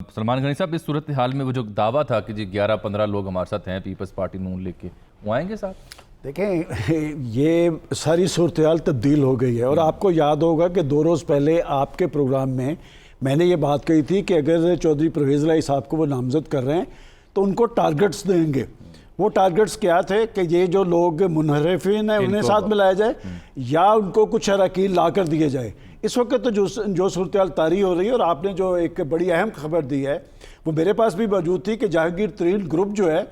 سلمان غنی صاحب، اس صورتحال میں وہ جو دعویٰ تھا کہ جی 11-15 لوگ ہمارے ساتھ ہیں پیپلز پارٹی نون لے کے، وہ آئیں گے ساتھ؟ دیکھیں، یہ ساری صورتحال تبدیل ہو گئی ہے اور آپ کو یاد ہوگا کہ 2 روز پہلے آپ کے پروگرام میں نے یہ بات کہی تھی کہ اگر چودھری پرویز الہی صاحب کو وہ نامزد کر رہے ہیں تو ان کو ٹارگٹس دیں گے۔ وہ ٹارگٹس کیا تھے کہ یہ جو لوگ منحرفین ہیں انہیں ساتھ ملایا جائے یا ان کو کچھ اراکین لا کر دیے جائے۔ اس وقت تو جو صورتحال طاری ہو رہی ہے، اور آپ نے جو ایک بڑی اہم خبر دی ہے وہ میرے پاس بھی موجود تھی کہ جہانگیر ترین گروپ جو ہے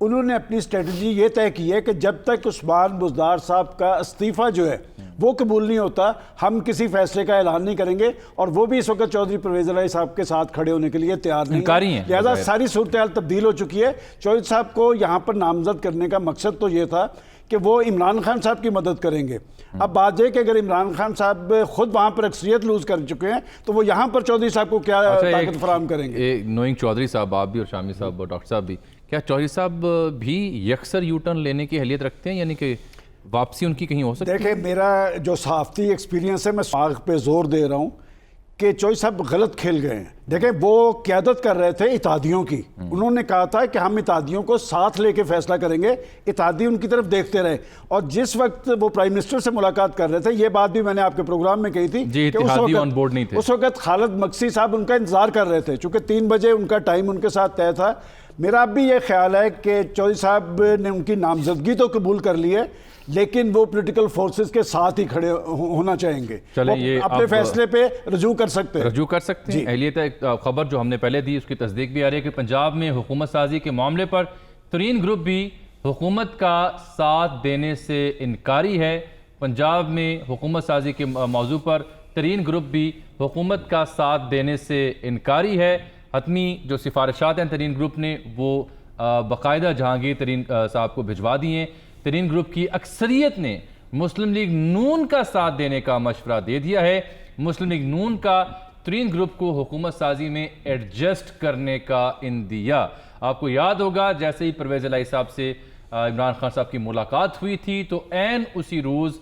انہوں نے اپنی اسٹریٹجی یہ طے کی ہے کہ جب تک عثمان بزدار صاحب کا استعفیٰ جو ہے وہ قبول نہیں ہوتا ہم کسی فیصلے کا اعلان نہیں کریں گے، اور وہ بھی اس وقت چودھری پرویز الہی صاحب کے ساتھ کھڑے ہونے کے لیے تیار نہیں ہیں۔ لہٰذا ساری صورتحال تبدیل ہو چکی ہے۔ چودھری صاحب کو یہاں پر نامزد کرنے کا مقصد تو یہ تھا کہ وہ عمران خان صاحب کی مدد کریں گے۔ اب بات یہ کہ اگر عمران خان صاحب خود وہاں پر اکثریت لوز کر چکے ہیں تو وہ یہاں پر چودھری صاحب کو کیا طاقت فراہم کریں گے؟ نوئنگ چودھری صاحب، آپ بھی اور شامی صاحب اور ڈاکٹر صاحب بھی، کیا چودھری صاحب بھی یکسر یو ٹرن لینے کی اہلیت رکھتے ہیں، یعنی کہ واپسی ان کی کہیں ہو سکتی ہے؟ دیکھیں، میرا جو صحافتی ایکسپیرینس ہے میں آگ پہ زور دے رہا ہوں کہ چودھری صاحب غلط کھیل گئے ہیں۔ دیکھیں، وہ قیادت کر رہے تھے اتحادیوں کی، انہوں نے کہا تھا کہ ہم اتحادیوں کو ساتھ لے کے فیصلہ کریں گے، اتحادی ان کی طرف دیکھتے رہے، اور جس وقت وہ پرائم منسٹر سے ملاقات کر رہے تھے، یہ بات بھی میں نے آپ کے پروگرام میں کہی تھی کہ اس وقت خالد مکسی صاحب ان کا انتظار کر رہے تھے، چونکہ 3 بجے ان کا ٹائم ان کے ساتھ طے تھا۔ میرا اب بھی یہ خیال ہے کہ چودھری صاحب نے ان کی نامزدگی تو قبول کر لی ہے، لیکن وہ پولیٹیکل فورسز کے ساتھ ہی کھڑے ہونا چاہیں گے، اپنے فیصلے پہ رجوع کر سکتے ہیں۔ اہلیت خبر جو ہم نے پہلے دی اس کی تصدیق بھی آ رہی ہے کہ پنجاب میں حکومت سازی کے معاملے پر ترین گروپ بھی حکومت کا ساتھ دینے سے انکاری ہے۔ پنجاب میں حکومت سازی کے موضوع پر ترین گروپ بھی حکومت کا ساتھ دینے سے انکاری ہے۔ حتمی جو سفارشات ہیں ترین گروپ نے وہ باقاعدہ جہانگیر ترین صاحب کو بھجوا دی ہیں۔ ترین گروپ کی اکثریت نے مسلم لیگ نون کا ساتھ دینے کا مشورہ دے دیا ہے۔ مسلم لیگ نون کا ترین گروپ کو حکومت سازی میں ایڈجسٹ کرنے کا اندیا۔ آپ کو یاد ہوگا جیسے ہی پرویز الہی صاحب سے عمران خان صاحب کی ملاقات ہوئی تھی تو عین اسی روز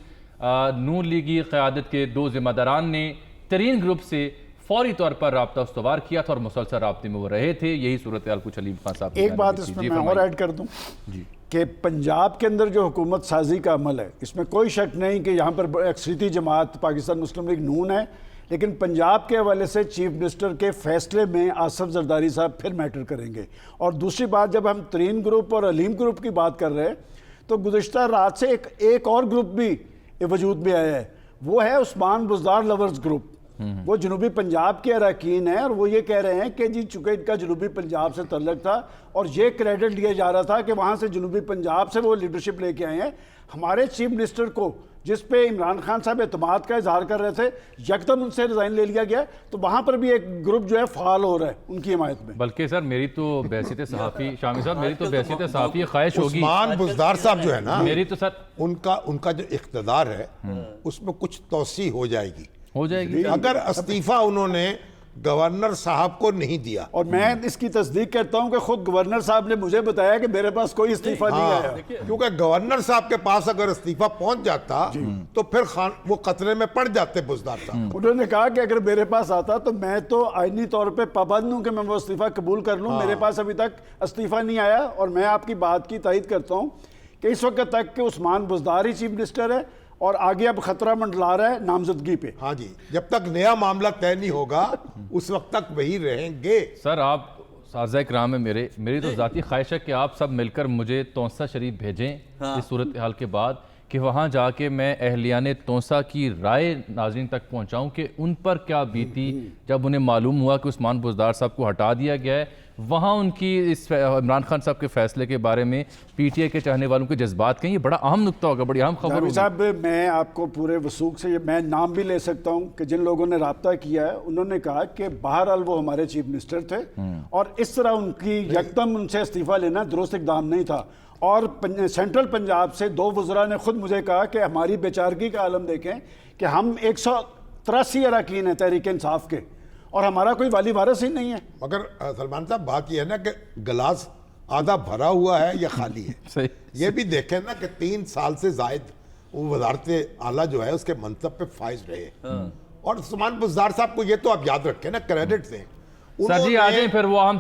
نون لیگی قیادت کے 2 ذمہ داران نے ترین گروپ سے فوری طور پر رابطہ استوار کیا تھا اور مسلسل رابطے میں وہ رہے تھے۔ یہی صورتحال کچھ علیم خان صاحب۔ ایک بات اس میں اور ایڈ کر دوں کہ پنجاب کے اندر جو حکومت سازی کا عمل ہے اس میں کوئی شک نہیں کہ یہاں پر اکثریتی جماعت پاکستان مسلم لیگ نون ہے، لیکن پنجاب کے حوالے سے چیف منسٹر کے فیصلے میں آصف زرداری صاحب پھر میٹر کریں گے۔ اور دوسری بات، جب ہم ترین گروپ اور علیم گروپ کی بات کر رہے ہیں تو گزشتہ رات سے ایک اور گروپ بھی وجود میں آیا ہے، وہ ہے عثمان بزدار لورز گروپ۔ وہ جنوبی پنجاب کے اراکین ہیں اور وہ یہ کہہ رہے ہیں کہ جی چونکہ ان کا جنوبی پنجاب سے تعلق تھا اور یہ کریڈٹ لیا جا رہا تھا کہ وہاں سے جنوبی پنجاب سے وہ لیڈرشپ لے کے آئے ہیں، ہمارے چیف منسٹر کو جس پہ عمران خان صاحب اعتماد کا اظہار کر رہے تھے یکدم ان سے ریزائن لے لیا گیا، تو وہاں پر بھی ایک گروپ جو ہے فعال ہو رہا ہے ان کی حمایت میں۔ بلکہ سر میری تو بحثیت صحافی شامی صاحب، میری تو بحثیت صحافی خواہش ہوگی، عثمان بزدار صاحب جو ہے نا، میری تو سر ان کا جو اقتدار ہے اس میں کچھ توسیع ہو جائے گی اگر استعفیٰ انہوں نے گورنر صاحب کو نہیں دیا۔ اور میں اس کی تصدیق کرتا ہوں کہ خود گورنر صاحب نے مجھے بتایا کہ میرے پاس کوئی استعفیٰ نہیں آیا، کیونکہ گورنر صاحب کے پاس اگر استعفیٰ پہنچ جاتا تو پھر وہ خطرے میں پڑ جاتے بزدار صاحب۔ انہوں نے کہا کہ اگر میرے پاس آتا تو میں تو آئینی طور پہ پابند ہوں کہ میں وہ استعفیٰ قبول کر لوں، میرے پاس ابھی تک استعفیٰ نہیں آیا، اور میں آپ کی بات کی تائید کرتا ہوں کہ اس وقت تک کہ عثمان بزدار ہی چیف منسٹر ہے اور آگے اب خطرہ منڈلا رہا ہے نامزدگی پہ۔ ہاں جی، جب تک نیا معاملہ طے نہیں ہوگا اس وقت تک وہی رہیں گے۔ سر آپ سازہ کرام میں میری تو ذاتی خواہش ہے کہ آپ سب مل کر مجھے تونسا شریف بھیجیں اس صورتحال کے بعد، کہ وہاں جا کے میں اہلیان تونسا کی رائے ناظرین تک پہنچاؤں کہ ان پر کیا بیتی جب انہیں معلوم ہوا کہ عثمان بزدار صاحب کو ہٹا دیا گیا ہے۔ وہاں ان کی اس عمران خان صاحب کے فیصلے کے بارے میں پی ٹی آئی کے چاہنے والوں کے جذبات کہیں، یہ بڑا اہم نقطہ ہوگا، بڑی اہم خبر ہوگی۔ صاحب میں آپ کو پورے وثوق سے میں نام بھی لے سکتا ہوں کہ جن لوگوں نے رابطہ کیا ہے انہوں نے کہا کہ بہرحال وہ ہمارے چیف منسٹر تھے اور اس طرح ان کی یکدم ان سے استعفیٰ لینا درست اقدام نہیں تھا۔ اور سینٹرل پنجاب سے 2 وزراء نے خود مجھے کہا کہ ہماری بیچارگی کا عالم دیکھیں کہ ہم 183 اراکین ہیں تحریک انصاف کے اور ہمارا کوئی والی وارث ہی نہیں ہے۔ مگر سلمان صاحب بات یہ ہے نا کہ گلاس آدھا بھرا ہوا ہے یا خالی ہے، یہ بھی دیکھیں نا کہ 3 سال سے زائد وہ وزارت اعلیٰ جو ہے اس کے منصب پہ فائز رہے، اور عثمان بزدار صاحب کو یہ تو آپ یاد رکھیں نا، کریڈٹ دیں سر جی آ جائیں پھر وہ ہم